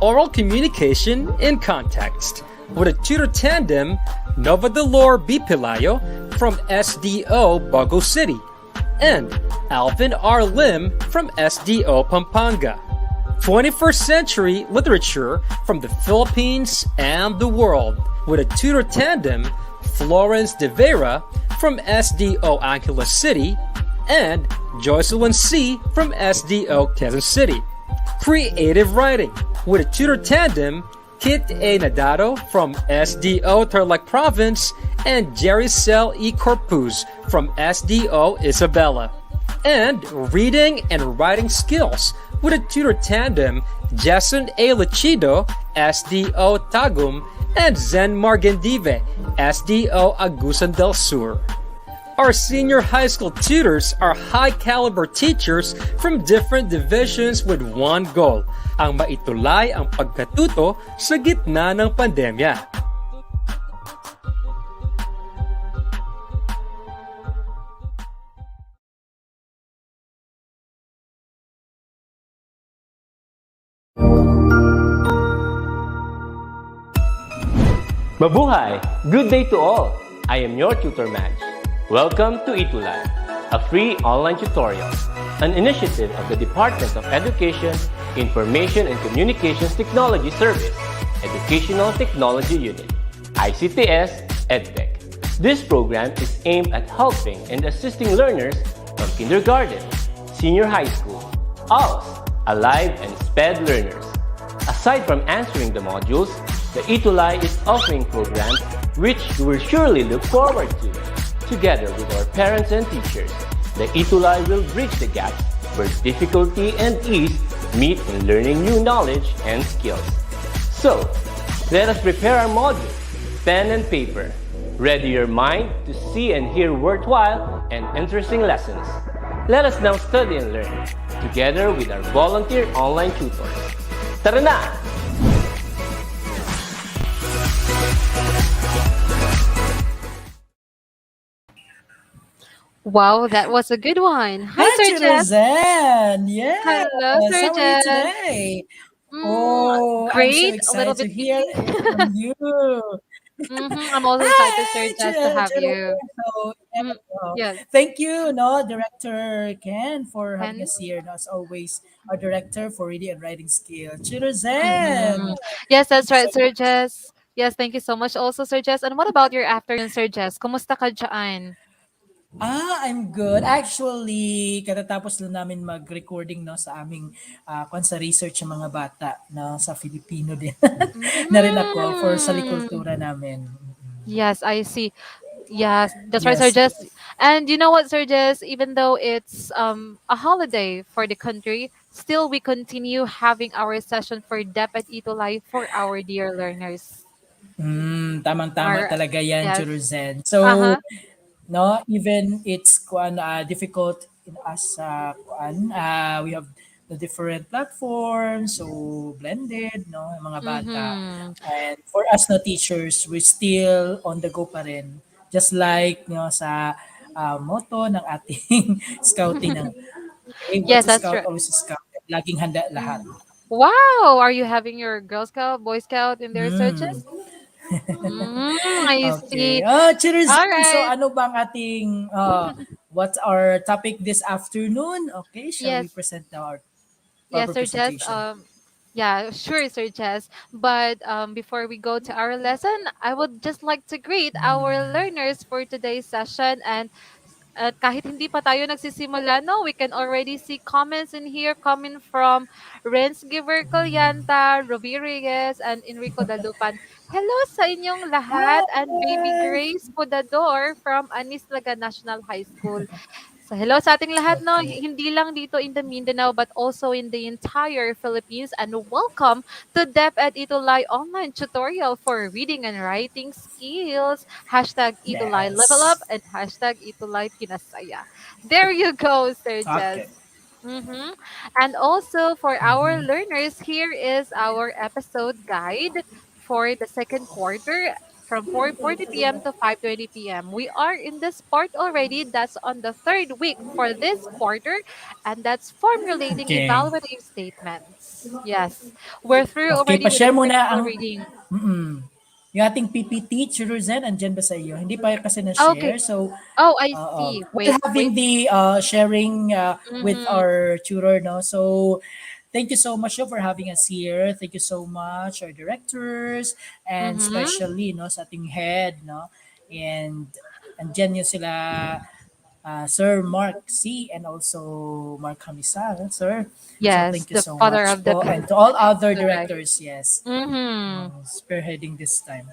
oral communication in context with a tutor tandem, Nova Dolor B. Pilayo from SDO Bago City and Alvin R. Lim from SDO Pampanga. 21st century literature from the Philippines and the world with a tutor tandem, Florence De Vera from SDO Angeles City and Jocelyn C. from SDO Quezon City. Creative writing with a tutor tandem, Kit A. Nadado from SDO Tarlac Province and Jericel E. Corpuz from SDO Isabela. And reading and writing skills with a tutor tandem, Jason A. Lechido, SDO Tagum, and Zen Margendive, SDO Agusan del Sur. Our senior high school tutors are high-caliber teachers from different divisions with one goal, ang maitulay ang pagkatuto sa gitna ng pandemya. Mabuhay! Good day to all! I am your tutor Madge. Welcome to ETUlay, a free online tutorial, an initiative of the Department of Education, Information and Communications Technology Service, Educational Technology Unit, ICTS EdTech. This program is aimed at helping and assisting learners from kindergarten, senior high school, ALS, Alive, and SPED learners. Aside from answering the modules, the ETUlay is offering programs which you will surely look forward to. Together with our parents and teachers, the ETUlay will bridge the gaps where difficulty and ease meet in learning new knowledge and skills. So, let us prepare our modules, pen and paper. Ready your mind to see and hear worthwhile and interesting lessons. Let us now study and learn, together with our volunteer online tutors. Tara na! Wow, that was a good one. Hi, Sir Jess. Zen. Yes. Hello, Sir How are you Jess. today? Mm, I'm so great. A excited little to bit hear busy. it from you. I'm also excited, Sir Hi, Jess, to have Chiro. you. So, yeah, Mm, yes. thank you, no, Director Ken, for having And us here. No, as always, our director for reading and writing skill. Chiro mhm. Zen. Yes, that's So, right, Sir Jess. Yes, thank you so much also, Sir Jess. And what about your afternoon, Sir Jess? Kumusta ka dyan? I'm good. Actually, katatapos lang namin mag-recording no sa aming sa research ng mga bata no sa Filipino din. Na rin ako for sa Mm. likultura namin. Yes, I see. Yes, that's right, Sir Yes. Jess. And you know what, Sir Jess? Even though it's a holiday for the country, still we continue having our session for DepEd ETUlay for our dear learners. Tamang-tama Our talaga yan, yes. Churuzen. So, Uh-huh. no, even it's difficult in us we have the different platforms, so blended, no, yung mga bata. Mm-hmm. And for us na teachers, we still on the go pa rin. Just like no, sa motto ng ating scouting ng okay, Yes, once a that's scout, right. always a scout. Laging handa lahat. Mm. Wow, are you having your Girl Scout, Boy Scout in their Mm. searches? I Okay. see. Cheers. All So right. ano bang ating what's our topic this afternoon? Okay, shall we Yes. present our Yes, Sir Jess. presentation? Yeah, sure, Sir Jess. But before we go to our lesson, I would just like to greet our learners for today's session. And kahit hindi pa tayo nagsisimula, no, we can already see comments in here coming from Renz Giver Colyanta, Ruby Reyes, and Enrico Dalupan. Hello sa inyong lahat and Baby Hi. Grace Podador from Anislaga National High School. So hello sa ating lahat, no? Okay. Hindi lang dito in the Mindanao but also in the entire Philippines, and welcome to DepEd ETUlay online tutorial for reading and writing skills. Hashtag ETUlay level up Yes. and hashtag ETUlay pinasaya. There you go, Sir Jess. Okay. And also for our Mhm. learners, here is our episode guide for the second quarter. from 4:40 p.m. to 5:20 p.m. We are in this part already. That's on the third week for this quarter, and that's formulating Okay. evaluative statements. Yes, we're through Okay, already with the pa-share muna critical ang reading. yung ating PPT, Churuzen, andyan ba sa iyo? Hindi pa kasi Okay. na-share. So, Oh, I oo. see. We're Wait, wait. having the sharing with Mm-hmm. our tutor, no? So, thank you so much for having us here. Thank you so much, our directors, and Mm-hmm. especially, no, sa ating head, no? And, andyan yung sila, Sir Mark C. and also Mark Hamisal, sir. So, Yes, thank you the so father much of the po. And to all other correct. directors, yes, Mm-hmm. spearheading this time.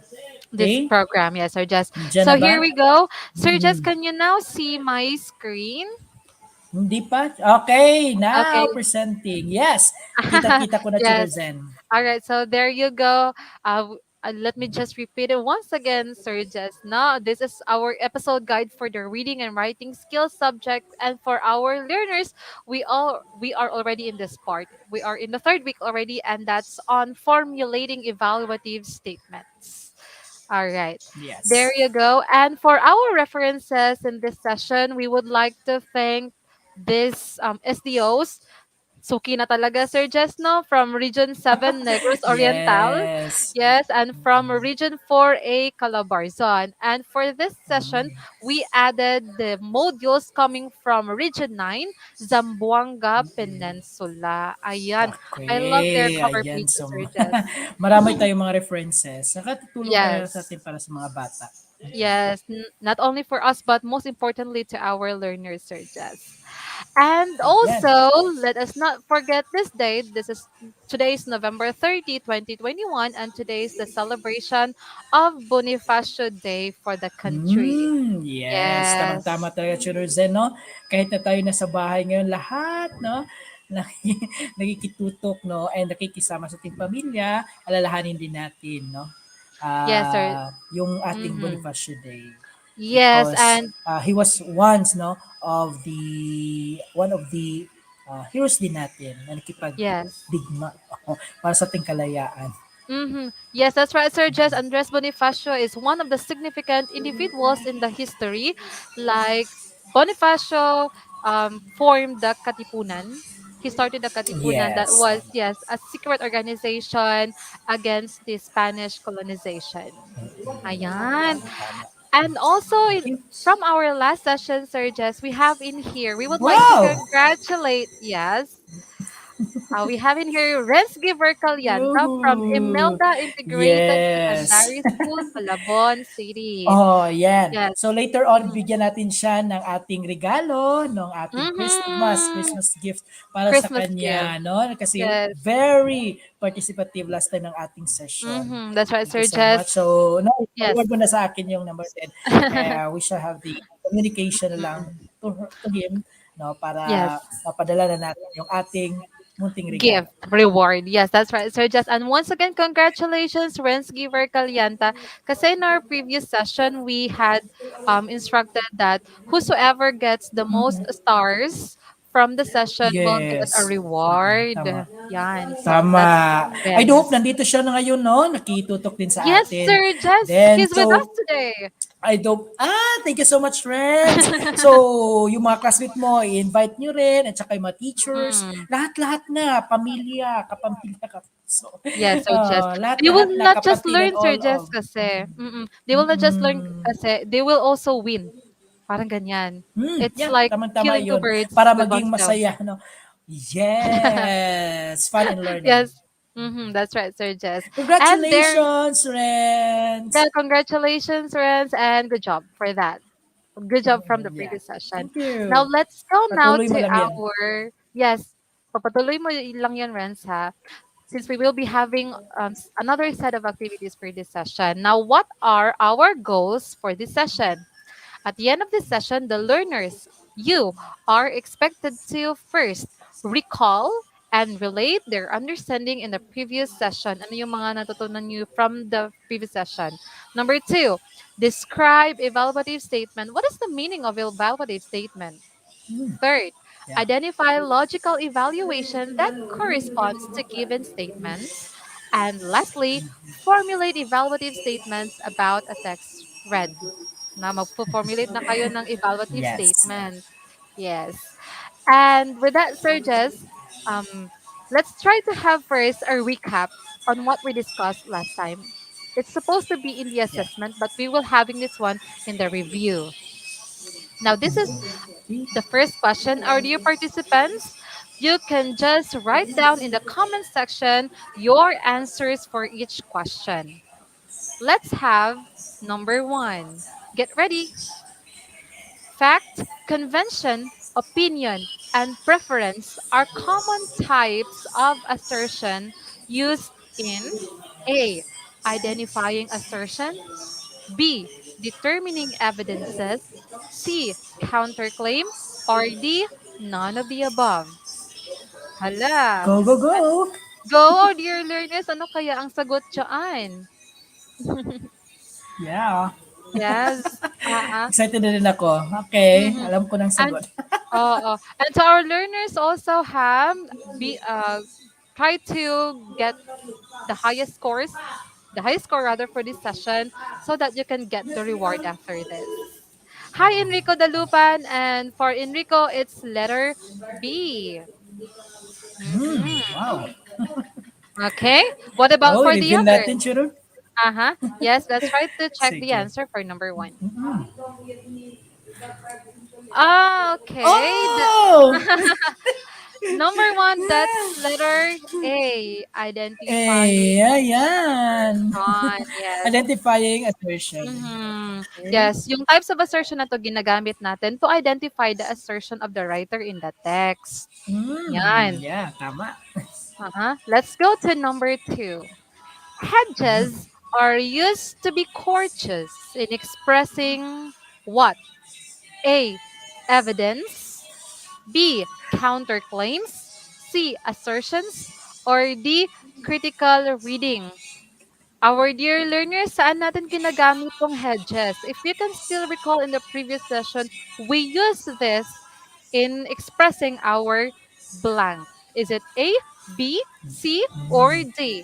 This Okay? program, yes, Sir Jess. Diyan So na ba? here we go. Sir Jess, Mhm. can you now see my screen? Hindi pa? Okay, now Okay. presenting. Yes, kita-kita ko na Yes. Chirozen. All right, so there you go. Let me just repeat it once again, Sir Jess. Now, this is our episode guide for the reading and writing skills subject, and for our learners, we are already in this part. We are in the third week already, and that's on formulating evaluative statements. All right, there Yes. you go. And for our references in this session, we would like to thank this SDOs. Suki na talaga, Sir Jess, no? From Region 7, Negros Oriental. Yes. Yes, and from Region 4A, Calabarzon. And for this session, we added the modules coming from Region 9, Zamboanga Peninsula. Ayan. I love their Okay, cover ayan. pages, So, Sir Jess. marami tayong mga references. Nakatutulong para sa Yes. atin para sa mga bata. Yes, not only for us, but most importantly to our learners, Sir Jess. And Ayan. also, let us not forget this date. Today is November 30, 2021, and today is the celebration of Bonifacio Day for the country. Yes, tamang-tama Yes. talaga Chirozen, no? Kahit na tayo nasa bahay ngayon, lahat, no? Nakikitutok, no? And nakikisama sa ating pamilya, alalahanin din natin, no? Yes, sir. Yung ating Mm-hmm. Bonifacio Day. Yes, Because and he was once, no, one of the heroes din natin na yes. nakipagdigma para sa ating kalayaan. Mm-hmm. Yes, that's right, Sir Jess. Andres Bonifacio is one of the significant individuals in the history. Like Bonifacio formed the Katipunan. He started the Katipunan that Yes, was, tama. yes, a secret organization against the Spanish colonization. Ayan. Tama. And also, Okay. from our last session, Sir Jess, we have in here, we would like to Wow! congratulate, yes, we have in here Rensgiver Calyanta from Ooh, Imelda Integrated yes. Secondary School, Malabon City. Oh, yan. Yes. So later on, bigyan natin siya ng ating regalo, ng ating Mm-hmm. Christmas gift para sa Christmas gift. kanya, no? Kasi Yes. very participative last time ng ating session. Mm-hmm. That's right, Thank you Sir so much. Jess. So, no, Yes. forward mo na sa akin yung number 10. We shall have the communication lang to him, no, para Yes. mapadala na natin yung ating munting regalo. Gift reward. Yes, that's right, Sir Jess. And once again, congratulations, Rensgiver Calyanta. Kasi in our previous session, we had instructed that whosoever gets the most stars from the session will get a Yes. reward. Tama. Yan. So Tama. that's I do hope yes. nandito siya na ngayon, no? Nakitutok din sa Yes, atin. Sir Jess. Then, He's with us so, today. thank you so much, friends. So, yung mga classmate mo, i-invite nyo rin, at saka yung mga teachers, Mm. lahat-lahat na, pamilya, kapamilya, so, Yes, Sir Jess. They lahat-lahat will na, not just kapatid and learn, Sir all Jess, of. kasi. Mm-mm. They will not just learn kasi. They will also win. Parang ganyan. It's Yeah, like tamang-tama killing two yun. birds Para with one maging stone. masaya, no? Yes! Fun and learning. Yes. That's right, Sir Jess. And there, Congratulations, friends! yeah, congratulations, Renz, and good job for that. Good job from the Yeah. previous session. Thank Now you. let's go now Patuloy mo to lang yan. our yes. Papatuloy mo lang yan, Renz, ha? Since we will be having another set of activities for this session. Now, what are our goals for this session? At the end of this session, the learners, you, are expected to first recall and relate their understanding in the previous session. Ano yung mga natutunan nyo from the previous session? Number two, describe evaluative statement. What is the meaning of evaluative statement? Third, Yeah. identify logical evaluation that corresponds to given statements. And lastly, formulate evaluative statements about a text read. Na magpo-formulate na kayo ng evaluative Yes. statement. Yes. And with that, Sir Jess, let's try to have first a recap on what we discussed last time. It's supposed to be in the Yeah. assessment, but we will having this one in the review. Now, this is the first question. Our dear participants, you can just write down in the comment section your answers for each question. Let's have number one. Get ready. Fact, convention, opinion, and preference are common types of assertion used in A. Identifying assertion, B. Determining evidences, C. Counterclaim, or D. None of the above. Hala. Go, go, go. Go, dear learners. Ano kaya ang sagot dyan? Yeah. Yes. Excited na rin ako. Okay, Mhm. alam ko ng And sagot. and so our learners also have be try to get the highest scores, the highest score rather for this session so that you can get the reward after this. Hi Enrico Dalupan, and for Enrico it's letter B. Mhm. Wow. Okay. What about Oh, for the reveal others? natin, Churul. Uh-huh. Yes, let's try to check the Sige. answer for number one. Mm. Okay. Oh! Number one, that's letter A. Identifying Eh, ayan. assertion. Yes. Identifying assertion. Mhm. Okay. Yes, yung types of assertion na 'to ginagamit natin to identify the assertion of the writer in the text. Yan. Yeah, tama. Let's go to number two. Hedges are used to be courteous in expressing what? A. Evidence. B. Counterclaims. C. Assertions. Or D. Critical reading. Our dear learners, saan natin ginagamit tong hedges? If you can still recall in the previous session, we use this in expressing our blank. Is it A, B, C, or D?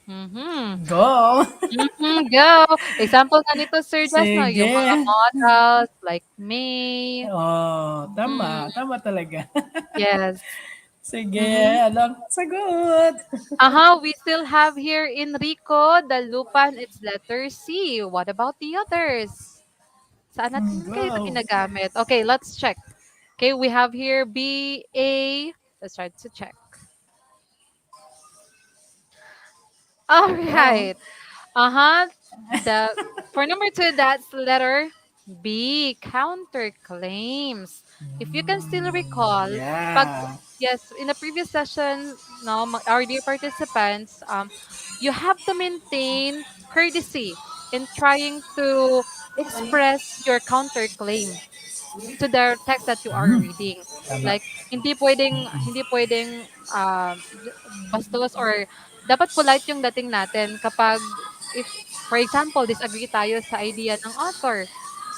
Mm-hmm. Go! Mm-hmm, go. Example nga nito, Sir Jess, no? Yung mga Sige. models like May. Oh, tama. Mm, Tama talaga. yes. Sige, Mm-hmm. alam ko sagot. We still have here Enrico, the Lupan, it's letter C. What about the others? Saan natin kayo ito Go. ginagamit? Okay, let's check. Okay, we have here B, A. Let's try to check. All Go. right. Uh-huh. The for number two, that's letter B, counterclaims. If you can still recall, pag Yeah. yes, in the previous session, no, our dear participants, you have to maintain courtesy in trying to express your counterclaim to the text that you are reading. Tama. Like hindi pwedeng bastos or dapat polite yung dating natin kapag if for example disagree tayo sa idea ng author.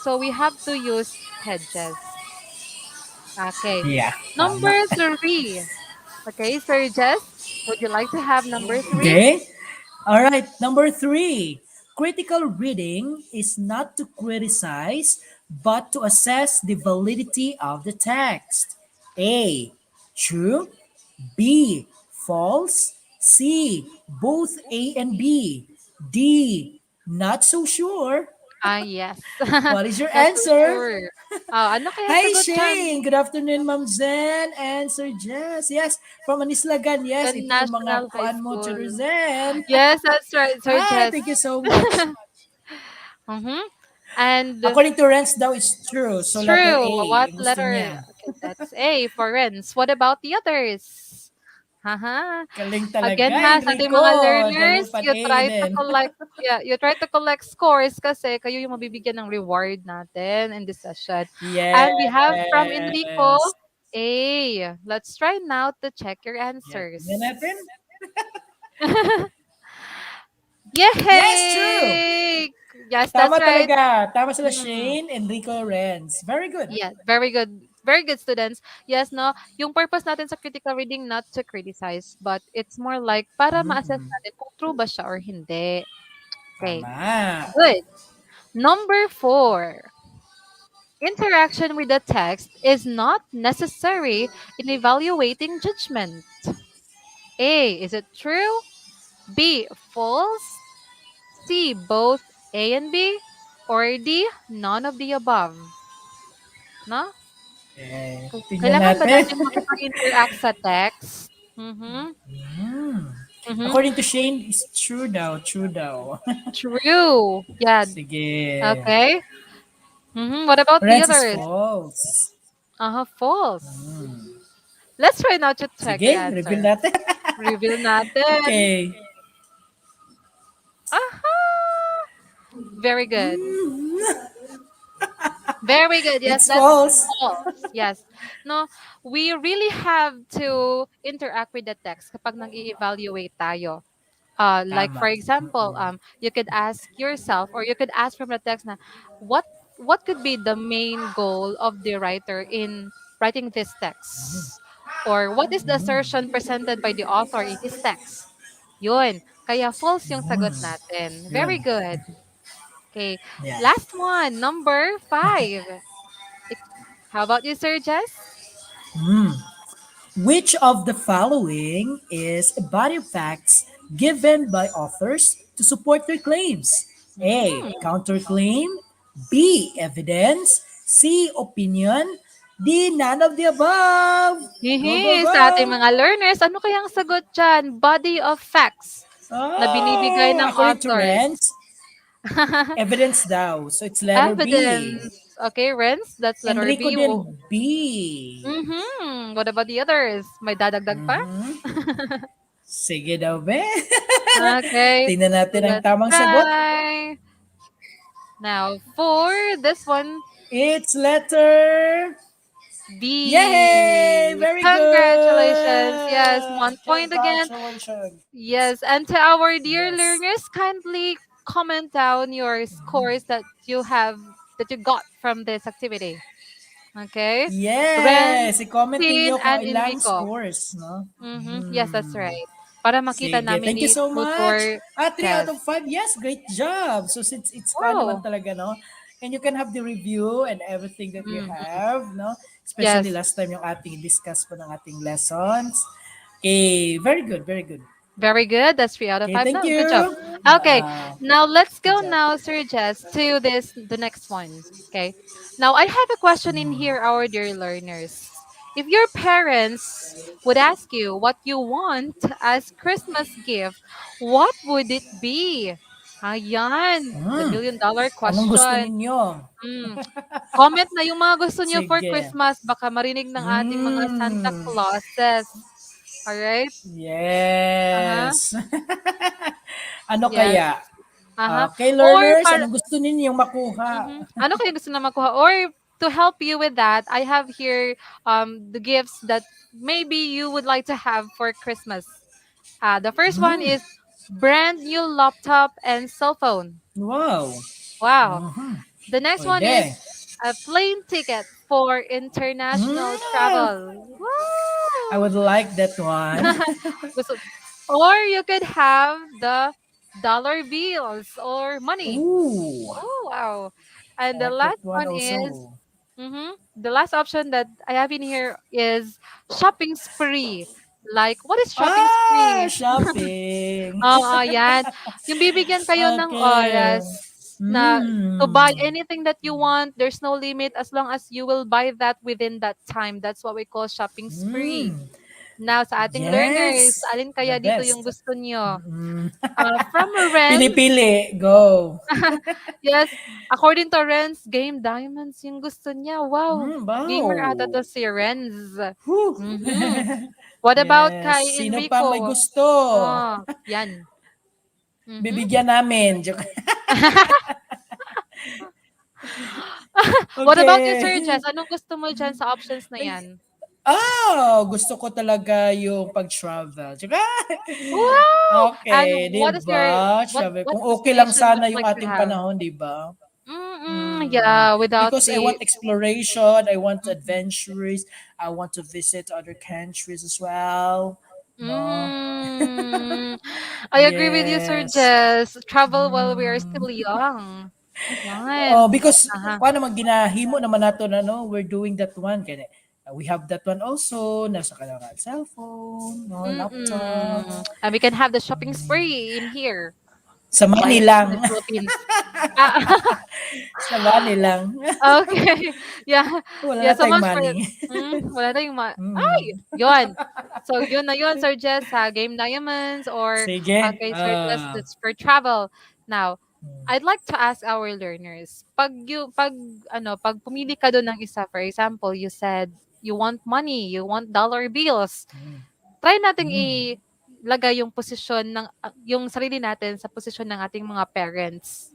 So we have to use hedges. Okay. Yeah, tama. Number three. Okay, Sir Jess, would you like to have number three? Okay. All right. Number three. Critical reading is not to criticize, but to assess the validity of the text. A. True. B. False. C. Both A and B. D. Not so sure. Yes. What is your Not so answer? sure. Ano kaya Hi, sagot dyan? Shane. Good afternoon, Ma'am Zen and Sir Jess. Yes, from Anislagan. The Yes, ito yung National mga High kuan mo, Sir School. Zen. Yes, that's right, Sir Hi, Jess. thank you so much. Mm-hmm. And According to Renz daw, it's true. So, letter true. A, What yung gusto letter? niya. Okay, that's A for Renz. What about the others? Haha. Galing Again talaga, ha, sa ating Enrico. mga learners, Dalupan you A try to din. collect you try to collect scores kasi kayo yung mabibigyan ng reward natin in this session. And we have from Enrico, Yes. A. Let's try now to check your Yes. answers. Tingnan natin. Yes, true. Yay! Yes, Tama that's right. talaga. Tama sila Mm. Shane, Enrico, Renz. Very good. Yeah, very good. Very good, students. Yes, no, yung purpose natin sa critical reading not to criticize, but it's more like para ma-assess Mm, natin kung true ba siya or hindi. Okay, tama. good. Number 4. Interaction with the text is not necessary in evaluating judgment. A, is it true? B, false? C, both A and B? Or D, none of the above? No? Tingnan Kailangan ba natin. natin makipag-interact sa text? Mhm. Hmm. Mhm. According to Shane, it's true daw, true daw. True. Yeah. Sige. Okay. What about the Renz is others? false. False. Let's try now to check your Sige, reveal answer. natin. Reveal natin. Okay. Aha! Very good. Very good. Yes, It's that's false. false. Yes. No, we really have to interact with the text kapag nag-i-evaluate tayo. Like Tama. for example, you could ask yourself or you could ask from the text na what what could be the main goal of the writer in writing this text? Or what is the assertion presented by the author in his text? Yun. Kaya false yung sagot natin. Very Yun. good. Okay. Yeah. Last one, number 5. How about you, Sir Jess? Which of the following is a body of facts given by authors to support their claims? A. Mhm. Counterclaim. B. Evidence. C. Opinion. D. None of the above. Go, go, Hihi, sa ating go. mga learners, ano kayang sagot dyan? Body of facts na binibigay Oh, ng according to authors. Renz, evidence daw. So it's letter B. Evidence. Okay, Renz, that's letter Enrico B. din B. What about the others? May dadagdag pa? Sige daw, be. Okay, Tingnan so natin ang let's tamang sagot. try. Now, for this one, It's letter... Yay! B. Very Congratulations. Yes, good! 1 point again. Congratulations! Yes, and to our dear Yes. learners, kindly comment down your scores that you got from this activity. Okay? Ren, Yes! I-comment Tin, ninyo kung and ilang Enrico. scores, no? Yes, that's right. Para makita Sige. namin Thank you ni so much. Tutor 3 out Chess. of 5. Yes, great job. So since it's fun naman Wow. talaga, no? And you can have the review and everything that we Mhm. have, no? Especially Yes, last time yung ating discuss po ng ating lessons. Okay, very good, very good. very good. That's 3 out of Okay, 5. thank No, you. good job. Okay, now let's Good go job. now, Sir Jess, to the next one. Okay. Now I have a question in here, our dear learners. If your parents would ask you what you want as Christmas gift, what would it be? Ayan, the Hmm, million-dollar anong gusto question. ninyo? Mm. Comment na yung mga gusto niyo for Sige. Christmas. Baka marinig ng ating mga Santa Mm, Clauses. Alright? Uh-huh. yes. Ano Yes. kaya? Uh-huh. Okay, Or learners, para, anong gusto ninyong makuha? ano kayo gusto na makuha? Or to help you with that, I have here the gifts that maybe you would like to have for Christmas. The first one Hmm, is brand new laptop and cell phone. wow. Wow. Mhm. The next one is Pwede. a plane ticket for international Mm, travel. I would Wow! like that one. Gusto- or you could have the dollar bills or money. Ooh, Oh, wow. I And the like that last one one is, also. the last option that I have in here is shopping spree. Like, what is shopping Ah, spree? shopping. Oo, yan. Yung bibigyan kayo ng Okay. oras na to Mm. buy anything that you want. There's no limit as long as you will buy that within that time. That's what we call shopping spree. Mm. Now, sa ating learners, Yes. alin The kaya dito yung best. gusto nyo? Mm. From Renz, Pili-pili. Go. yes, according to Renz, Game Diamonds yung gusto niya. Wow, gamer ata Wow. to si Renz. Whew. Mhm. What about Yes. kay Sino pa may Enrico? gusto? Oh, yan. Mhm. Bibigyan namin. Joke. What about you, Sir Okay. Jess? Anong gusto mo dyan sa options na Ay, yan? gusto ko talaga yung pag-travel. Tsaka, Wow! okay, And di what is your ba? what Sabi, what kung okay lang destination would sana you yung like to ating have? panahon, di ba? Hmm. Yeah, without Because I the want exploration, I want mm, adventures, I want to visit other countries as well. No. mm, I agree with you, Sir Yes. Jess. Travel while we are Mm. still young. Oh, Yan. because Uh-huh. paano man ginahimo naman nato na no, we're doing that one kaya we have that one also nasa kanang cellphone, no, laptop. And we can have the shopping spree in here, Sa money in the lang. Philippines. Ah, Sa money lang. okay. Yeah. Wala Yeah, na so tayong much for money. wala tayong ay, Mm. yun. So yun na yun, Sir Jess, sa Game Diamonds or Sige. okay, Sir Jess, that's for travel. Now, Mm. I'd like to ask our learners, pag pumili ka doon ng isa, for example, you said you want money, you want dollar bills. Try nating Mm. ilagay yung posisyon ng yung sarili natin sa posisyon ng ating mga parents.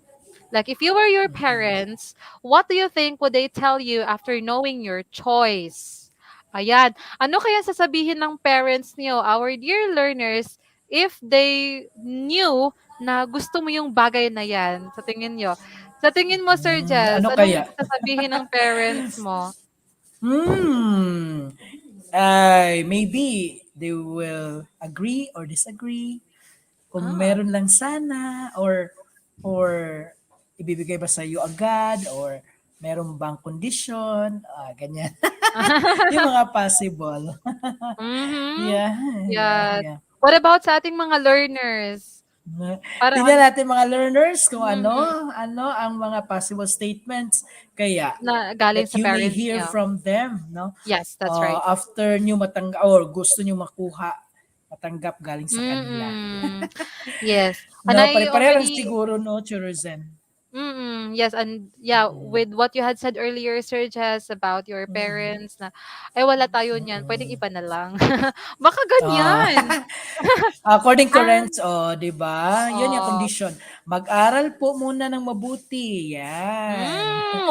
Like if you were your parents, what do you think would they tell you after knowing your choice? Ayan. Ano kaya sasabihin ng parents niyo, our dear learners, if they knew na gusto mo yung bagay na yan, sa tingin niyo? Sa tingin mo, Sir Jess, Ano anong kaya? sasabihin ng parents mo? Hmm. Maybe they will agree or disagree. Kung Ah. meron lang sana or ibibigay ba sa iyo agad or meron bang condition, ganyan. Yung mga possible. Mhm. Yeah, yeah, Yes. yeah. What about sa ating mga learners? Para Tingnan on natin mga learners kung mm, ano ang mga possible statements kaya na galing that sa you may parents hear niyo. from them, no? Yes, that's right. After nyo matanggap or gusto nyo makuha, matanggap galing sa kanila. Mm. Yes. And No, I pare-pareho lang already siguro, no, Churizen. yes, and yeah, with what you had said earlier, Sir Jess, about your parents na, ay wala tayo niyan, pwedeng iba na lang. Baka Ah, ganyan. according to Ah, Renz, oh, 'di ba? 'Yun yung oh. condition. Mag-aral po muna ng mabuti. Yan.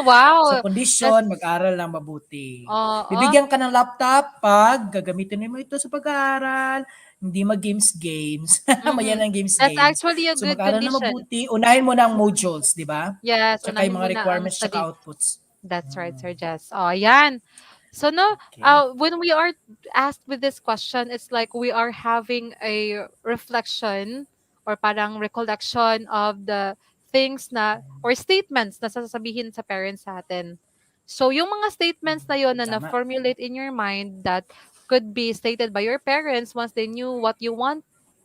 Sa Wow. condition, That's mag-aral ng mabuti. oo. Bibigyan ka ng laptop pag gagamitin mo ito sa pag-aaral, hindi mag-games-games. Mayan Mhm. ang That's games-games. actually a So good mag-aral na condition. mabuti. Unahin mo na ang modules, 'di ba? Yes, Tsaka unahin yung mga muna ang requirements tsaka study. outputs. That's right, Sir Jess. Oh, yan. So no, Okay. when we are asked with this question, it's like we are having a reflection or parang recollection of the things na or statements na sasabihin sa parents natin. So yung mga statements na yon na Tama. na-formulate in your mind that could be stated by your parents once they knew what you want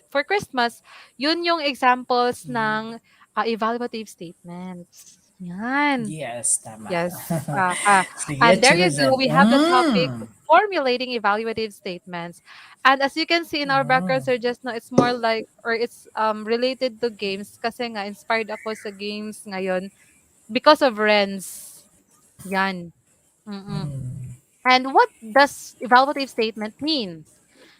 for Christmas, yun yung examples ng evaluative statements. Yan. Yes, tama. Yes. Sige, And there you go. Chirizen. We have the topic formulating evaluative statements. And as you can see in our background, Sir Just now, it's more like, or it's related to games. Kasi nga, inspired ako sa games ngayon because of Ren's. Yan. Mm-mm. And what does evaluative statement mean?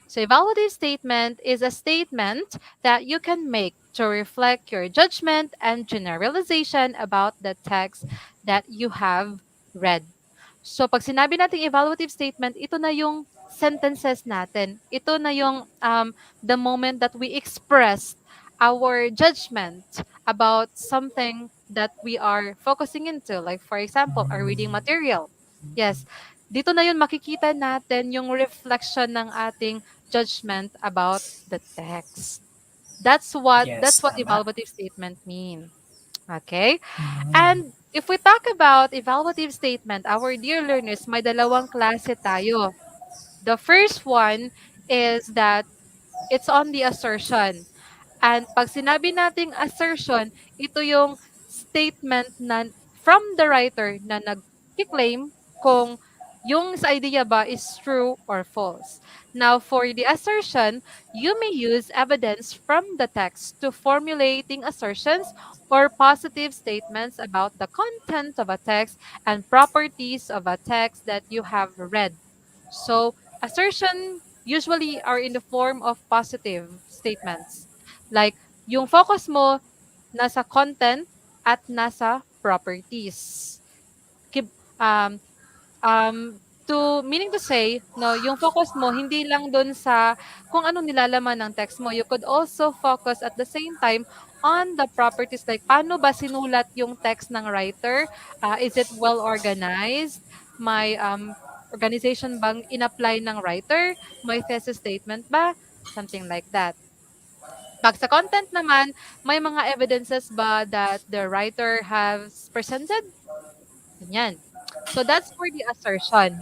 So, evaluative statement is a statement that you can make to reflect your judgment and generalization about the text that you have read. So, pag sinabi nating evaluative statement, ito na yung sentences natin. Ito na yung the moment that we expressed our judgment about something that we are focusing into. Like, for example, our reading material. Yes. Dito na yun makikita natin yung reflection ng ating judgment about the text. That's Yes, what tama. evaluative statement mean. Okay? And if we talk about evaluative statement, our dear learners, may dalawang klase tayo. The first one is that it's on the assertion. And pag sinabi nating assertion, ito yung statement na from the writer na nag-claim kung yung sa idea ba is true or false. Now, for the assertion, you may use evidence from the text to formulating assertions or positive statements about the content of a text and properties of a text that you have read. So, assertion usually are in the form of positive statements. Like, yung focus mo nasa content at nasa properties. Kib- Um, um, Meaning to say, no, yung focus mo hindi lang dun sa kung anong nilalaman ng text mo. You could also focus at the same time on the properties like paano ba sinulat yung text ng writer? Is it well organized? May organization bang in-apply ng writer? May thesis statement ba? Something like that. Pag sa content naman, may mga evidences ba that the writer has presented? Ganyan. So that's for the assertion.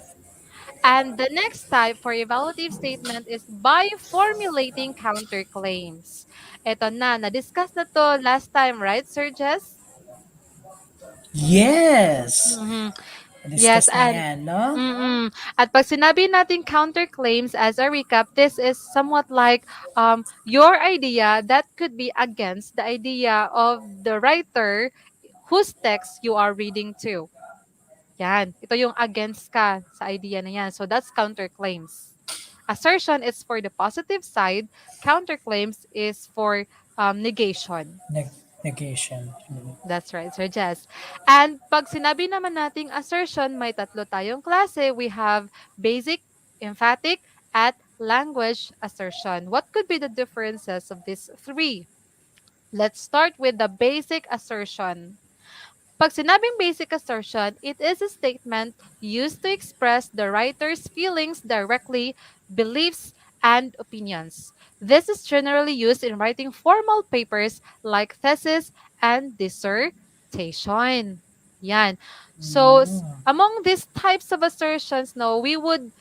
And the next type for evaluative statement is by formulating counterclaims. Ito na, na-discuss na to last time, right, Sir Jess? Yes! Mhm. Yes, Discuss na and yan, no? At pag sinabi natin counterclaims as a recap, this is somewhat like your idea that could be against the idea of the writer whose text you are reading to. Yan. Ito yung against ka sa idea na yan. So that's counterclaims. Assertion is for the positive side. Counterclaims is for negation. Negation. That's right, Sir Jess. And pag sinabi naman nating assertion, may tatlo tayong klase. We have basic, emphatic, at language assertion. What could be the differences of these three? Let's start with the basic assertion. Pag sinabing basic assertion, it is a statement used to express the writer's feelings directly, beliefs, and opinions. This is generally used in writing formal papers like thesis and dissertation. Yan. So, among these types of assertions, no, we would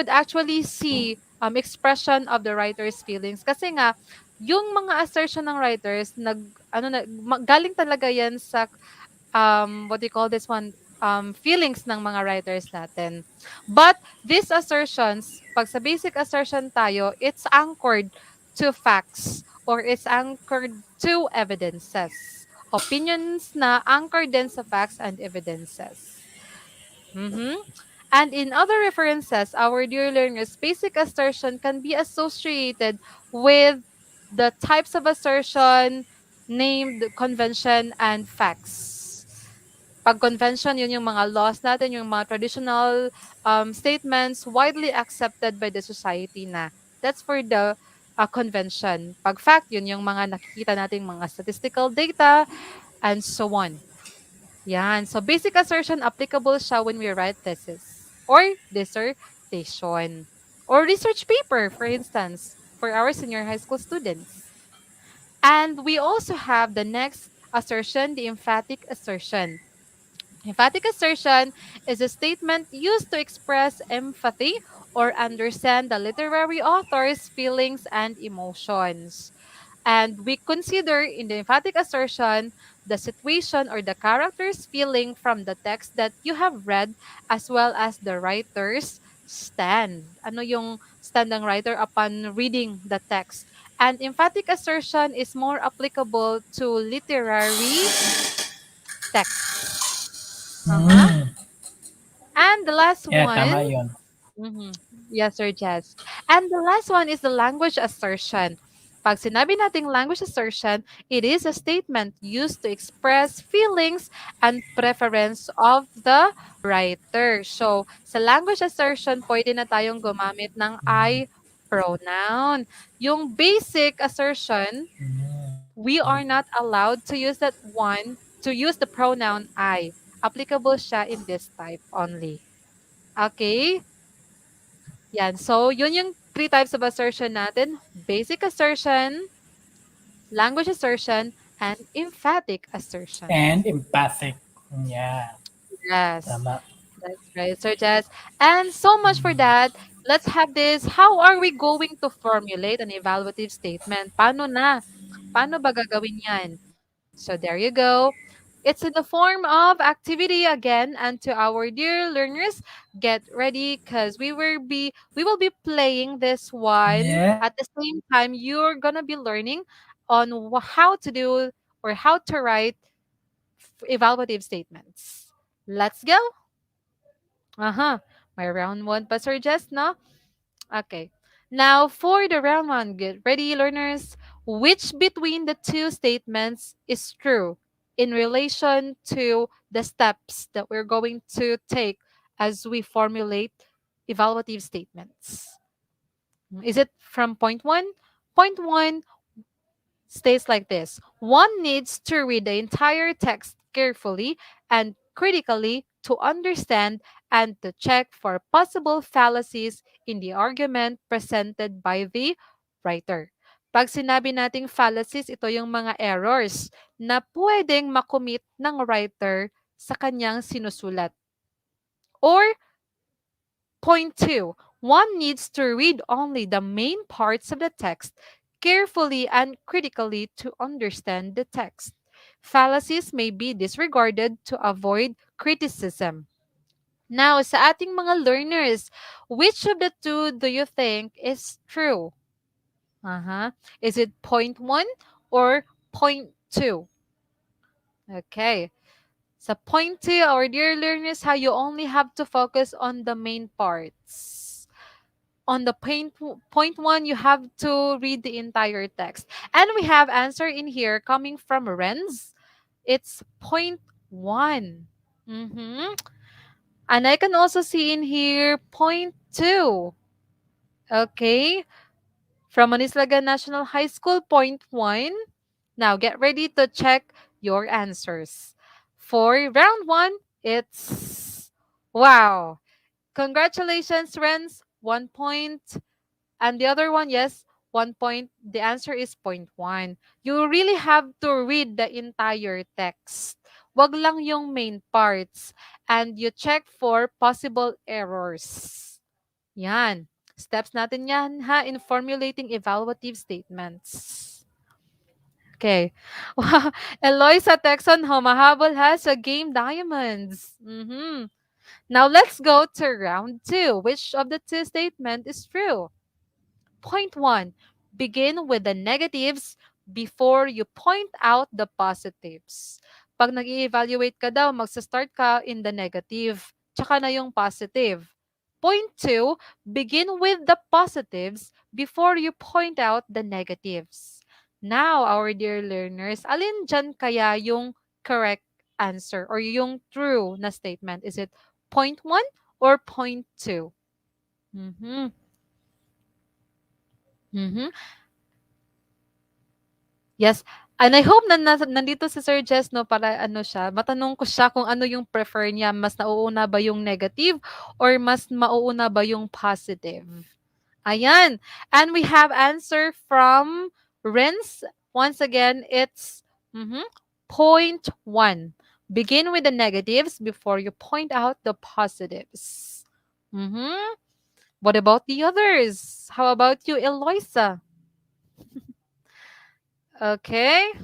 actually see expression of the writer's feelings kasi nga yung mga assertion ng writers galing talaga yan sa what do you call this one? Feelings ng mga writers natin. But these assertions, pag sa basic assertion tayo, it's anchored to facts or it's anchored to evidences. Opinions na anchored din sa facts and evidences. Mhm. And in other references, our dear learners, basic assertion can be associated with the types of assertion named convention and facts. Pag convention, yun yung mga laws natin, yung mga traditional statements widely accepted by the society na. That's for the convention. Pag fact, yun yung mga nakikita nating mga statistical data and so on. Yan. So, basic assertion, applicable siya when we write thesis or dissertation or research paper, for instance, for our senior high school students. And we also have the next assertion, the emphatic assertion. Emphatic assertion is a statement used to express empathy or understand the literary author's feelings and emotions. And we consider in the emphatic assertion the situation or the character's feeling from the text that you have read as well as the writer's stand. Ano yung stand ng writer upon reading the text? And emphatic assertion is more applicable to literary texts. Uh-huh. And the last Yeah, one, tama yun. mhm. Yes, Sir Jess. And the last one is the language assertion. Pag sinabi nating language assertion, it is a statement used to express feelings and preference of the writer. So, sa language assertion, pwede na tayong gumamit ng I pronoun. Yung basic assertion, we are not allowed to use to use the pronoun I. Applicable siya in this type only. Okay? Yan. So, yun yung three types of assertion natin. Basic assertion, language assertion, and emphatic assertion. And empathic. Yeah, Yes, tama. that's right, Sir Jess. And so much for that. Let's have this. How are we going to formulate an evaluative statement? Paano na? Paano ba gagawin yan? So there you go. It's in the form of activity again, and to our dear learners, get ready because we will be playing this one Yeah. at the same time. You're gonna be learning on how to do or how to write evaluative statements. Let's go. My round one pa, Sir Jess, no? Okay. Now, for the round one, get ready, learners. Which between the two statements is true in relation to the steps that we're going to take as we formulate evaluative statements. Is it from point one? Point one states like this: one needs to read the entire text carefully and critically to understand and to check for possible fallacies in the argument presented by the writer. Pag sinabi nating fallacies, ito yung mga errors na pwedeng makomit ng writer sa kanyang sinusulat. Or point two, one needs to read only the main parts of the text carefully and critically to understand the text. Fallacies may be disregarded to avoid criticism. Now, sa ating mga learners, which of the two do you think is true? Is it point one or point two? Okay. Sa point two, our dear learners, how you only have to focus on the main parts. On the point one, you have to read the entire text. And we have answer in here coming from Renz. It's point one. And I can also see in here point two. Okay. From Manislaga National High School, point one. Now get ready to check your answers. For round one, it's wow. Congratulations, Renz. 1 point. And the other one, yes, 1 point. The answer is point one. You really have to read the entire text. Wag lang yung main parts. And you check for possible errors. Yan. Steps natin yan ha in formulating evaluative statements. Okay. Wow. Eloisa Texon humahabol ha sa Game Diamonds. Now let's go to round two. Which of the two statement is true? Point one, begin with the negatives before you point out the positives. Pag nag-i-evaluate ka daw, magsa-start ka in the negative, tsaka na yung positive. Point two, begin with the positives before you point out the negatives. Now, our dear learners, alin dyan kaya yung correct answer or yung true na statement? Is it point one or point two? Yes. And I hope na nandito si Sir Jess, no, para ano siya, matanong ko siya kung ano yung prefer niya. Mas nauuna ba yung negative or mas mauuna ba yung positive? Ayan. And we have answer from Renz. Once again, it's point one. Begin with the negatives before you point out the positives. What about the others? How about you, Eloisa? Okay.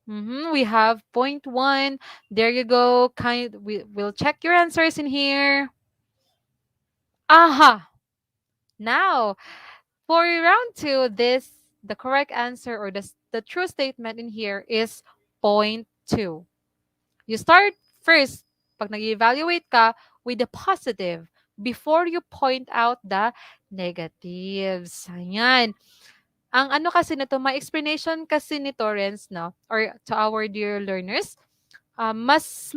We have point one. There you go. We'll check your answers in here. Aha. Now, for round two, the correct answer or the true statement in here is point two. You start first, pag nag-evaluate ka, with the positive before you point out the negatives. Ayan. Ang ano kasi nito, my explanation kasi ni Torrance, no, or to our dear learners, mas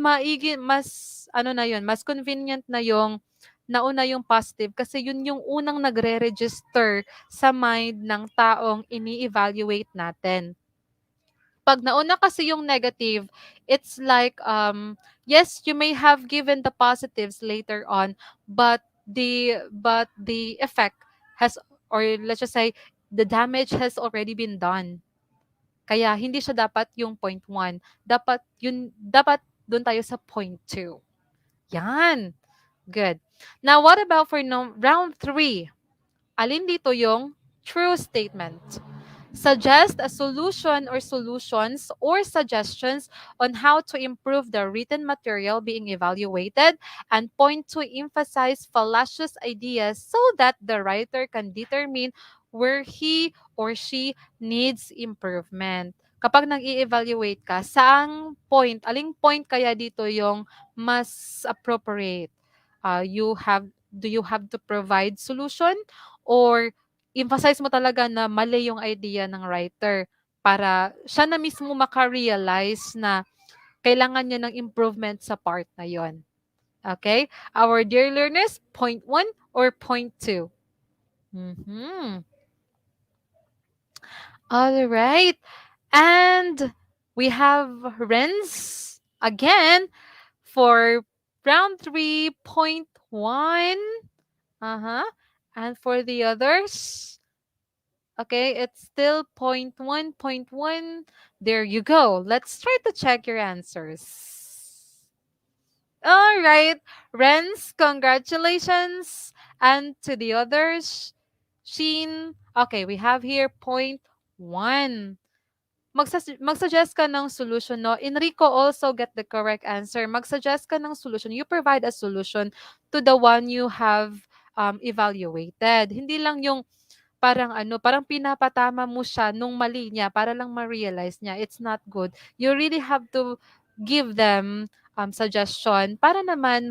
ano na yun, mas convenient na yung nauna yung positive kasi yun yung unang nagre-register sa mind ng taong ini-evaluate natin. Pag nauna kasi yung negative, it's like, yes, you may have given the positives later on, but the effect has, or let's just say, the damage has already been done. Kaya hindi siya dapat yung point one. Dapat doon tayo sa point two. Yan. Good. Now, what about for round three? Alin dito yung true statement? Suggest a solution or solutions or suggestions on how to improve the written material being evaluated and point to emphasize fallacious ideas so that the writer can determine where he or she needs improvement. Kapag nag-i-evaluate ka, aling point kaya dito yung mas appropriate? Do you have to provide solution or emphasize mo talaga na mali yung idea ng writer para siya na mismo maka-realize na kailangan niya ng improvement sa part na yon. Okay, our dear learners, point one or point two? Mm-hmm. All right. And we have Renz again for round 3.1. Uh-huh. And for the others, okay, it's still point one, point one. There you go. Let's try to check your answers. All right, Renz, congratulations. And to the others, Sheen, okay, we have here point one. Mag-suggest ka ng solution, no? Enrico also get the correct answer. Mag-suggest ka ng solution. You provide a solution to the one you have evaluated. Hindi lang yung parang parang pinapatama mo siya nung mali niya para lang ma-realize niya. It's not good. You really have to give them suggestion para naman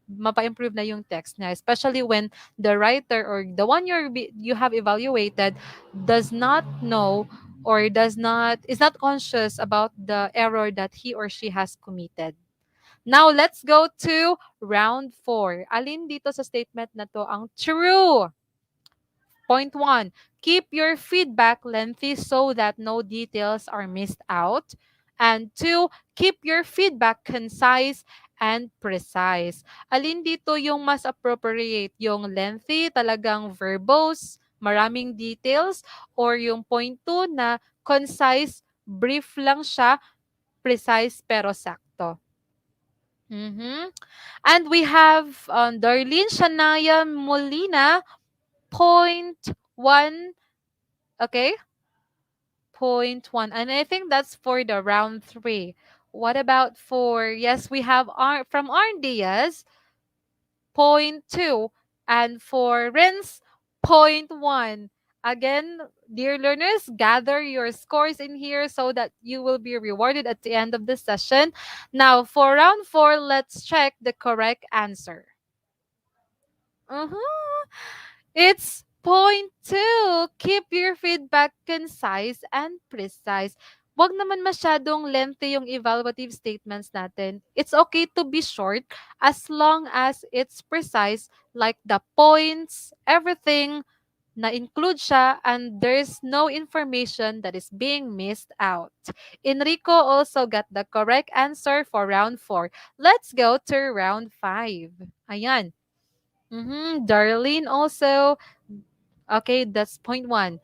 mapa-improve na yung text niya. Especially when the writer or the one you have evaluated does not know or is not conscious about the error that he or she has committed. Now, let's go to round 4. Alin dito sa statement na to ang true? Point one, keep your feedback lengthy so that no details are missed out. And two, keep your feedback concise and precise. Alin dito yung mas appropriate? Yung lengthy, talagang verbose, maraming details, or yung point two na concise, brief lang siya, precise pero sakto. Mhm. And we have Darlene Shania Molina, point one. Okay, point one. And I think that's for the round 3. What about for, yes, we have from Arn Diaz, point two. And for Renz, point one. Again, dear learners, gather your scores in here so that you will be rewarded at the end of the session. Now, for round 4, let's check the correct answer. Uh-huh. It's point two. Keep your feedback concise and precise. Wag naman masyadong lengthy yung evaluative statements natin. It's okay to be short as long as it's precise, like the points, everything na include siya, and there's no information that is being missed out. Enrico also got the correct answer for round 4. Let's go to round 5. Ayan. Darlene also. Okay, that's point one.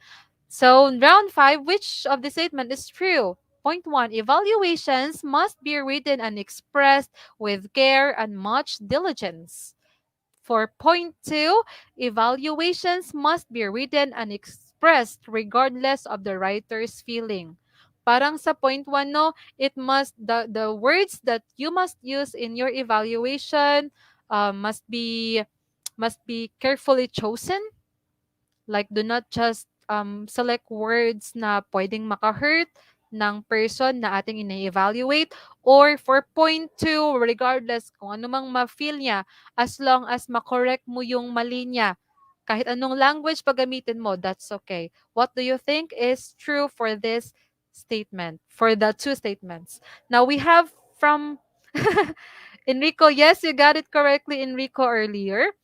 So, round 5, which of the statement is true? Point 1, evaluations must be written and expressed with care and much diligence. For point 2, evaluations must be written and expressed regardless of the writer's feeling. Parang sa point 1, no, the words that you must use in your evaluation must be carefully chosen. Like, do not just select words na pwedeng maka-hurt ng person na ating ina-evaluate. Or for point two, regardless kung ano mang ma-feel niya, as long as makorek mo yung mali niya, kahit anong language paggamitin mo, that's okay. What do you think is true for this statement, for the two statements? Now, we have from Enrico. Yes, you got it correctly, Enrico, earlier.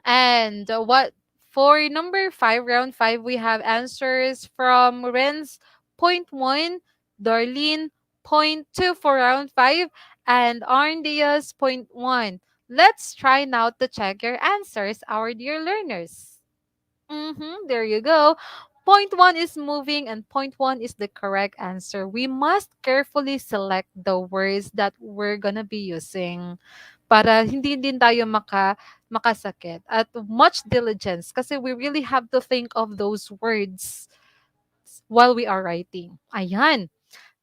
And what for number 5, round 5, we have answers from Renz, point one, Darlene, point two for round 5, and Arndias, point one. Let's try now to check your answers, our dear learners. There you go. Point one is moving and point one is the correct answer. We must carefully select the words that we're gonna be using para hindi din tayo makasakit. At much diligence kasi we really have to think of those words while we are writing. Ayan.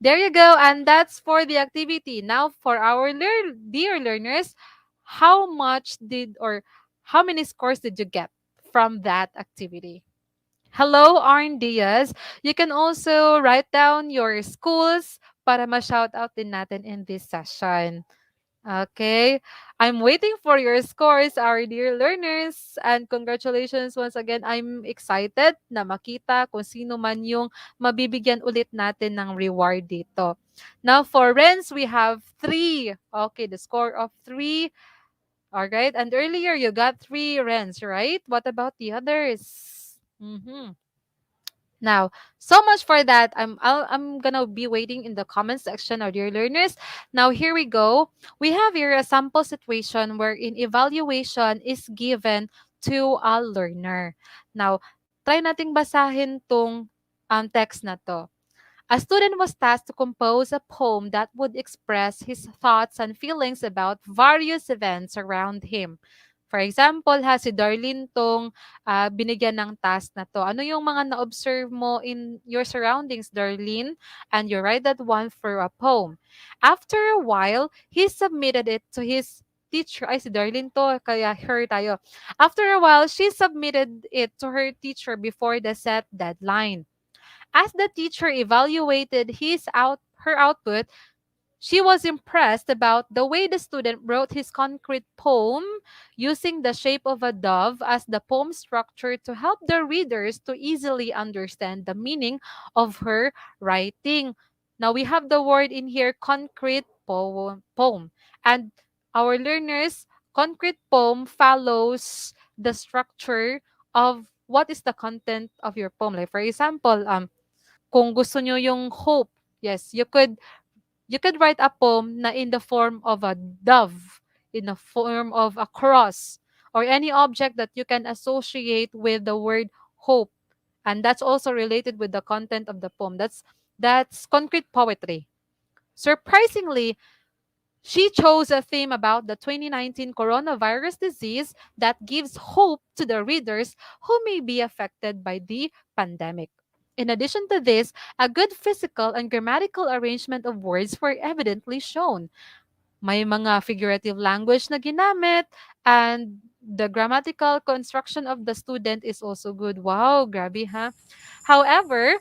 There you go. And that's for the activity. Now for our dear learners, how much did or how many scores did you get from that activity? Hello, Arn Diaz. You can also write down your schools para ma-shout out din natin in this session. Okay. I'm waiting for your scores, our dear learners. And congratulations once again. I'm excited na makita kung sino man yung mabibigyan ulit natin ng reward dito. Now, for Renz, we have 3. Okay, the score of 3. All right. And earlier you got three Rens, right? What about the others? Now, so much for that. I'm gonna be waiting in the comment section, our dear learners. Now here we go. We have here a sample situation wherein evaluation is given to a learner. Now, try nating basahin tong text na to. A student was tasked to compose a poem that would express his thoughts and feelings about various events around him. For example, si Darlene tong binigyan ng task na to. Ano yung mga na-observe mo in your surroundings, Darlene? And you write that one for a poem. After a while, he submitted it to his teacher. Ay, si Darlene to, kaya her tayo. After a while, she submitted it to her teacher before the set deadline. As the teacher evaluated her output, she was impressed about the way the student wrote his concrete poem using the shape of a dove as the poem structure to help the readers to easily understand the meaning of her writing. Now we have the word in here concrete poem. And our learners, concrete poem follows the structure of what is the content of your poem. Like for example, kung gusto nyo yung hope, yes, you could write a poem na in the form of a dove, in the form of a cross, or any object that you can associate with the word hope. And that's also related with the content of the poem. That's concrete poetry. Surprisingly, she chose a theme about the 2019 coronavirus disease that gives hope to the readers who may be affected by the pandemic. In addition to this, a good physical and grammatical arrangement of words were evidently shown. May mga figurative language na ginamit, and the grammatical construction of the student is also good. Wow, grabe ha. However,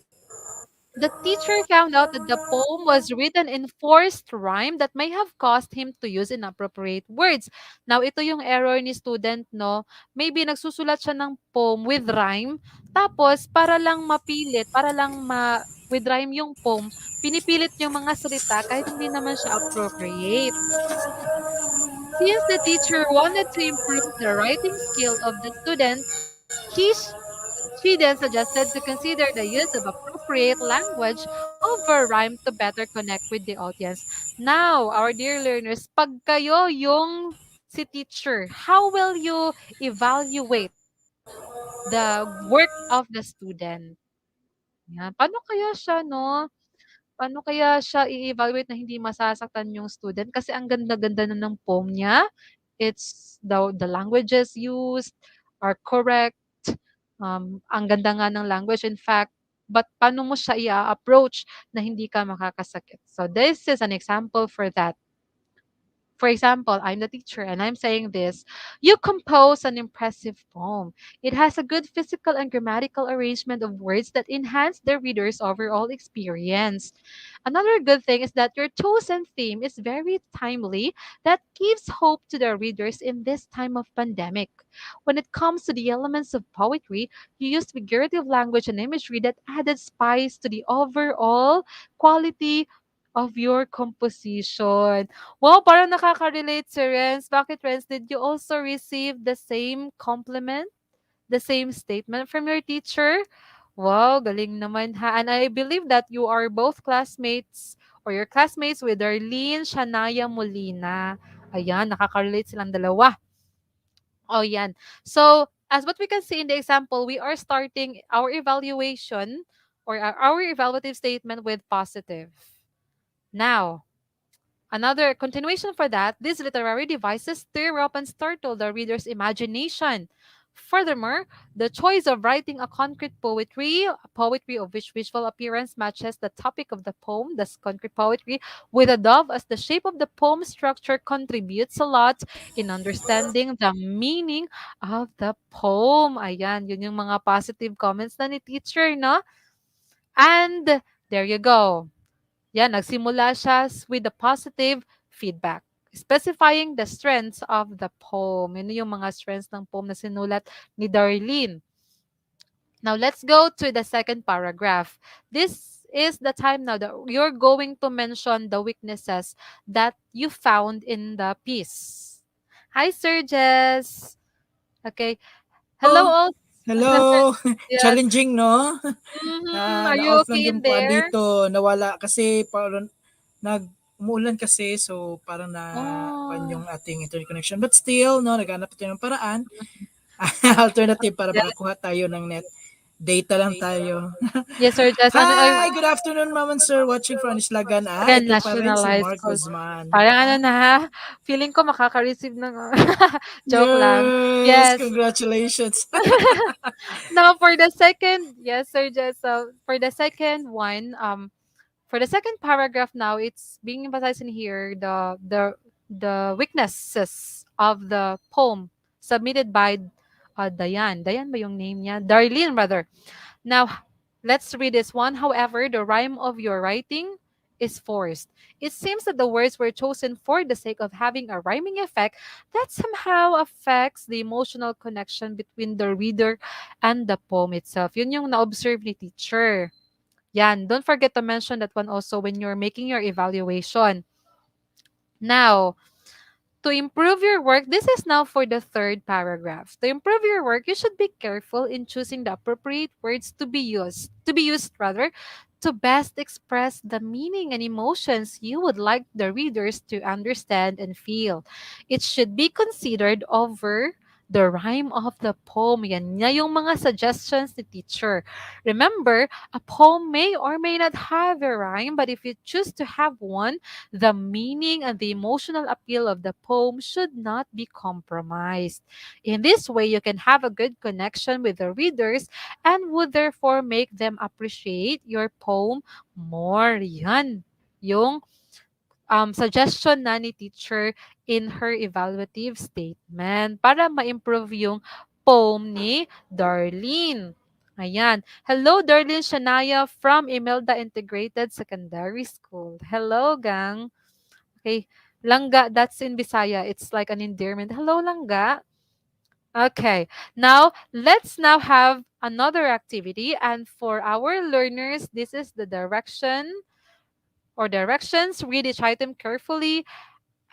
the teacher found out that the poem was written in forced rhyme that may have caused him to use inappropriate words. Now, ito yung error ni student, no? Maybe nagsusulat siya ng poem with rhyme, tapos para lang mapilit, para lang with rhyme yung poem, pinipilit yung mga salita kahit hindi naman siya appropriate. Since the teacher wanted to improve the writing skill of the student, he she then suggested to consider the use of appropriate language over rhyme to better connect with the audience. Now, our dear learners, pag kayo yung si teacher, how will you evaluate the work of the student? Yan. Paano kaya siya, no? Paano kaya siya i-evaluate na hindi masasaktan yung student? Kasi ang ganda-ganda na ng poem niya. It's the languages used are correct. Ang ganda nga ng language. In fact, but paano mo siya i-approach na hindi ka makakasakit? So this is an example for that. For example, I'm the teacher and I'm saying this. You compose an impressive poem. It has a good physical and grammatical arrangement of words that enhance the reader's overall experience. Another good thing is that your chosen theme is very timely that gives hope to the readers in this time of pandemic. When it comes to the elements of poetry, you used figurative language and imagery that added spice to the overall quality of your composition. Wow, parang nakaka-relate si Renz. Bakit, Renz? Did you also receive the same compliment, the same statement from your teacher? Wow, galing naman ha. And I believe that you are both classmates or your classmates with Darlene Shanaya Molina. Ayan, nakaka-relate silang dalawa. Oh, yan. So, as what we can see in the example, we are starting our evaluation or our evaluative statement with positive. Now, another continuation for that, these literary devices stir up and startle the reader's imagination. Furthermore, the choice of writing a concrete poetry, a poetry of which visual appearance matches the topic of the poem, thus concrete poetry, with a dove as the shape of the poem structure contributes a lot in understanding the meaning of the poem. Ayan, yun yung mga positive comments na ni teacher, no? And there you go. Yan, nagsimula siya with the positive feedback. Specifying the strengths of the poem. Yun yung mga strengths ng poem na sinulat ni Darlene. Now, let's go to the second paragraph. This is the time now that you're going to mention the weaknesses that you found in the piece. Hi, Sir Jess. Okay. Hello, Oh, all. hello. Yes. Challenging, no? Are you Na-off lang okay in yung kuan there? dito. Nawala kasi parang umuulan kasi so parang na kuan Oh, yung ating internet connection. But still, no, naghanap tayo ng paraan. Alternative para yes. makakuha tayo ng net. Data lang tayo. Yes, Sir Jess. Ano, ay, Hi, good afternoon, ma'am and sir. Watching from Islagan. again, Ito pa rin National si High Mark School. Guzman. Parang ano na, ha? Feeling ko makaka-receive ng joke lang. Yes, Yes. congratulations. Now for the second, yes, Sir Jess. So for the second one, for the second paragraph now, it's being emphasized in here the weaknesses of the poem submitted by Diane. Diane ba yung name niya? Darlene rather. Now, let's read this one. However, the rhyme of your writing is forced. It seems that the words were chosen for the sake of having a rhyming effect that somehow affects the emotional connection between the reader and the poem itself. Yun yung na-observe ni teacher. Yan. Don't forget to mention that one also when you're making your evaluation. Now, to improve your work, this is now for the third paragraph. To improve your work, you should be careful in choosing the appropriate words to be used rather, to best express the meaning and emotions you would like the readers to understand and feel. It should be considered over the rhyme of the poem. Yan na yung mga suggestions ni teacher. Remember, a poem may or may not have a rhyme, but if you choose to have one, the meaning and the emotional appeal of the poem should not be compromised. In this way, you can have a good connection with the readers and would therefore make them appreciate your poem more. Yan. Yung suggestion na ni teacher in her evaluative statement para ma-improve yung poem ni Darlene. Ayan. Hello, Darlene Shanaya from Imelda Integrated Secondary School. Hello, gang. Okay. Langga, that's in Bisaya. It's like an endearment. Hello, Langga. Okay. Now, let's now have another activity. And for our learners, this is the directions. Read each item carefully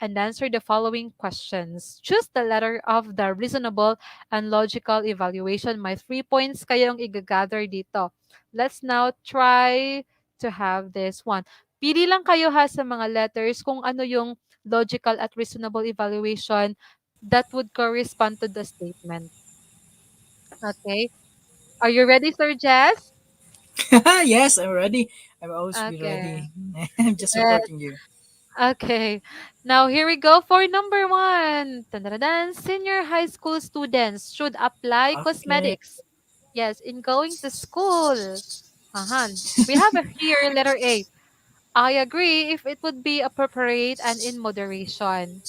and answer the following questions. Choose the letter of the reasonable and logical evaluation. May 3 points kayong igagather dito. Let's now try to have this one. Pili lang kayo ha sa mga letters kung ano yung logical at reasonable evaluation that would correspond to the statement. Okay. Are you ready, Sir Jess? Yes, I'm ready. I'm always be Okay. ready. I'm just Yes. supporting you. Okay. Now here we go for number one. Tandadan, senior high school students should apply Okay. cosmetics. Yes, in going to school. We have here letter A. I agree if it would be appropriate and in moderation.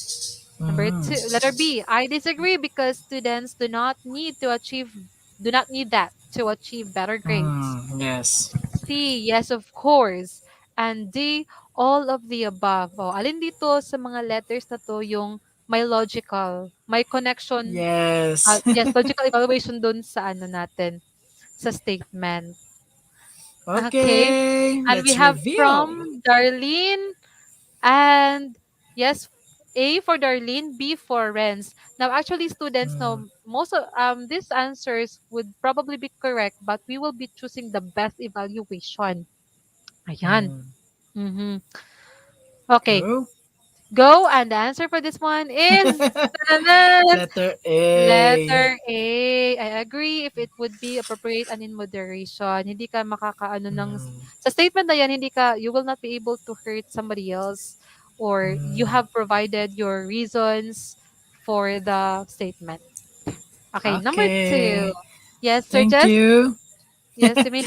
Number Mm, two, letter B. I disagree because students do not need that to achieve better grades. yes. C, yes, of course. And D, all of the above. O, alin dito sa mga letters na to yung may connection, Yes. yes, logical evaluation dun sa ano natin, sa statement. Okay. Okay, And we let's have reveal. from Darlene and yes, A for Darlene, B for Renz. Now, actually, students Mm, know most of these answers would probably be correct, but we will be choosing the best evaluation. Ayan. mm. Mhm. Okay, Go. go. And the answer for this one is ta-da-dan, Letter A. letter A. I agree if it would be appropriate and in moderation. Hindi ka makakaano ng Mm, sa statement na yan, you will not be able to hurt somebody else or you mm. have provided your reasons for the statement. Okay, number two. Okay. Yes, Sir Thank Jess? you. Yes, you may.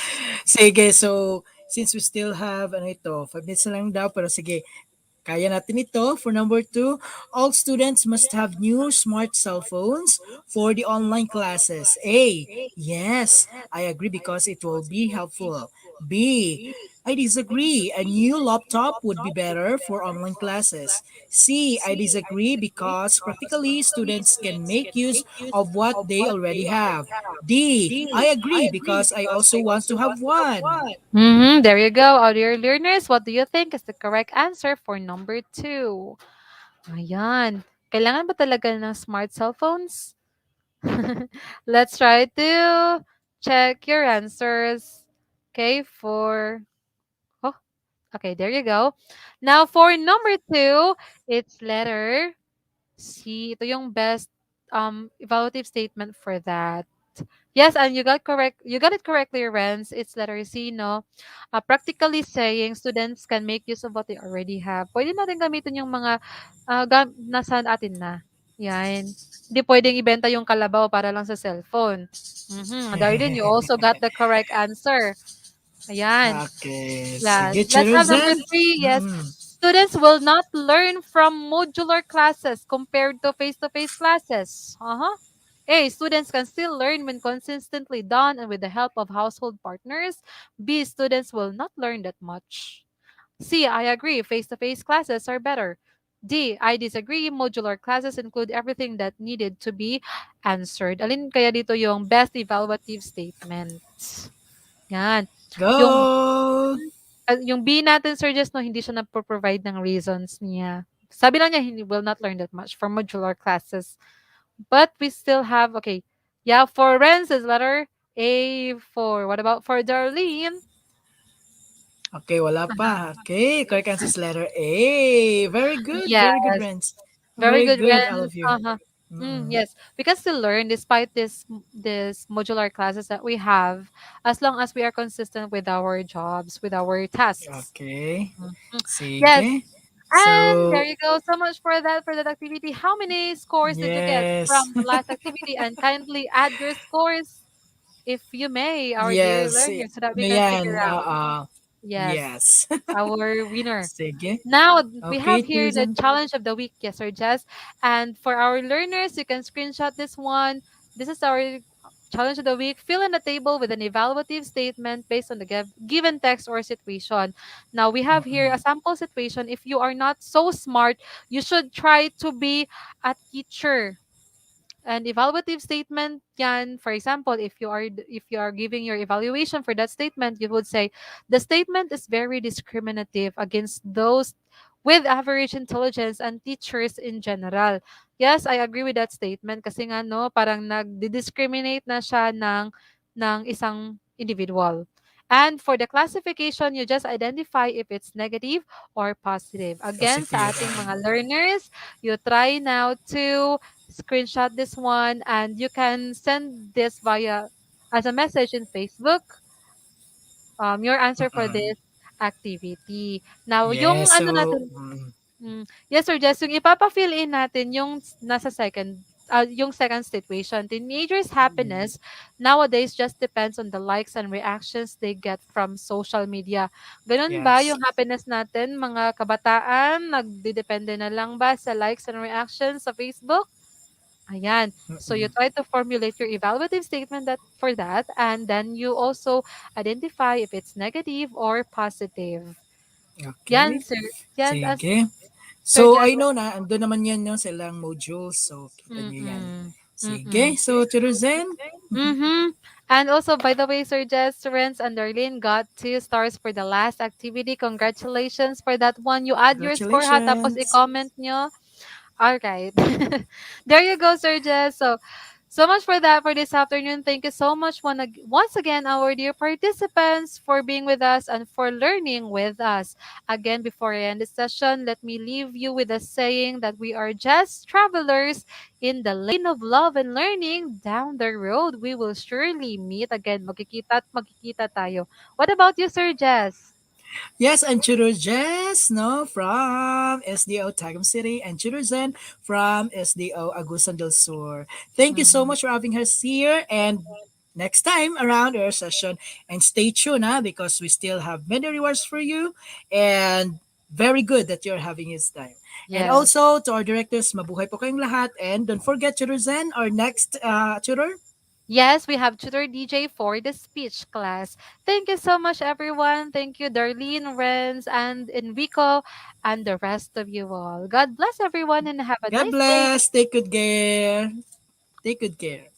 Sige, so since we still have ano ito, 5 minutes na lang daw pero sige, kaya natin ito. For number two, all students must have new smart cell phones for the online classes. A, yes, I agree because it will be helpful. B, I disagree. A new laptop would be better for online classes. C, I disagree because practically students can make use of what they already have. D, I agree because I also want to have one. There you go. Our dear learners, what do you think is the correct answer for number two? Ayan. Kailangan ba talaga ng smart cellphones? Let's try to check your answers. Okay, oh, okay, there you go. Now for number 2, it's letter C. Ito yung best evaluative statement for that. Yes, and you got it correctly, Renz. It's letter C, no? Practically saying students can make use of what they already have. Pwede natin gamitin yung mga nasa atin na. Yan. Hindi pwedeng ibenta yung kalabaw para lang sa cellphone. Darlene, you also got the correct answer. Ayan. Okay, Yeah. sige, Let's have number Churuzen. 3. Yes. Mm. Students will not learn from modular classes compared to face-to-face classes. A. Students can still learn when consistently done and with the help of household partners. B. Students will not learn that much. C. I agree. Face-to-face classes are better. D. I disagree. Modular classes include everything that needed to be answered. Alin kaya dito yung best evaluative statement? Yan. Yung Go! yung B natin, Sir Jess, no, hindi siya nagpo-provide ng reasons niya. Sabi lang niya, he will not learn that much for modular classes. But we still have, okay. Yeah, for Renz is letter A. For what about for Darlene? Okay, wala pa. Okay, correct answer is letter A. Very good, Yes, Renz. very Very good, good, all Renz. of you. Mm-mm. Yes, we can still learn despite this modular classes that we have, as long as we are consistent with our jobs, with our tasks. Okay, Mhm. Yes, sige. and there So, you go. So much for that activity. How many scores did you get yes. from the last activity? And kindly add your scores if you may, our dear Yes. learners, so that we can figure Mayan. out. Yes, Yes. our winner. Sige. Now we Okay, have here the Susan. challenge of the week, yes or Jess. And for our learners, you can screenshot this one. This is our challenge of the week. Fill in the table with an evaluative statement based on the given text or situation. Now we have here a Mm-mm. sample situation. If you are not so smart, you should try to be a teacher. An evaluative statement yan, for example, if you are giving your evaluation for that statement, you would say the statement is very discriminative against those with average intelligence and teachers in general. Yes, I agree with that statement kasi nga no, parang nagdi-discriminate na siya ng isang individual. And for the classification, you just identify if it's negative or positive. Again, sa Positive. ating mga learners, you try now to screenshot this one and you can send this via as a message in Facebook, your answer for Mm-mm. this activity. Now, yung Yes, ano so, natin, yes or Jess, yung ipapa-fill in natin yung nasa yung second situation. Teenagers' happiness nowadays just depends on the likes and reactions they get from social media. Ganun ba yes. yung happiness natin, mga kabataan? Nagdidepende na lang ba sa likes and reactions sa Facebook? Ayan. So you Mm-mm. try to formulate your evaluative statement that for that, and then you also identify if it's negative or positive. Okay. Yan, sir. Yan, as Sige. Sir So, Jess. I know na, ando naman yan yung silang modules. So, kita nyo yan. Mm-mm. Mm-mm. Sige. So, Churuzen, Mm-hmm. And also, by the way, Sir Jess, Renz, and Darlene got 2 stars for the last activity. Congratulations for that one. You add your score ha, tapos congratulations. i-comment nyo. All right. There you go, Sir Jess. So much for that for this afternoon. Thank you so much once again, our dear participants, for being with us and for learning with us. Again, before I end the session, let me leave you with a saying that we are just travelers in the lane of love and learning. Down the road, we will surely meet again. Magkikita at magkikita tayo. What about you, Sir Jess? Yes, and Churu Jess, no, from SDO Tagum City, and Churuzen from SDO Agusan del Sur. Thank you so Mhm. much for having us here, and next time around our session, and stay tuned, because we still have many rewards for you, and very good that you're having this time. And Yes. also to our directors, mabuhay po kayong lahat, and don't forget Churuzen, our next tutor. Yes, we have tutor DJ for the speech class. Thank you so much, everyone. Thank you, Darlene, Renz, and Enrico, and the rest of you all. God bless everyone and have a God nice day. bless. Take good care. Take good care.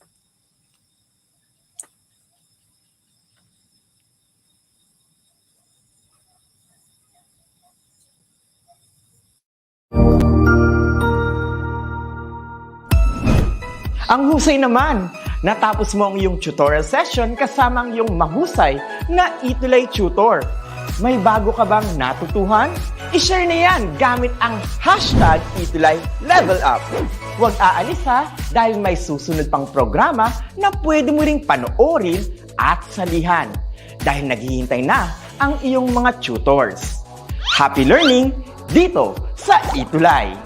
Ang husay naman! Natapos mo ang iyong tutorial session kasama ang iyong mahusay na ETUlay tutor. May bago ka bang natutuhan? I-share na yan gamit ang hashtag ETUlay Level Up. Huwag aalis ha, dahil may susunod pang programa na pwede mo ring panoorin at salihan. Dahil naghihintay na ang iyong mga tutors. Happy learning dito sa ETUlay!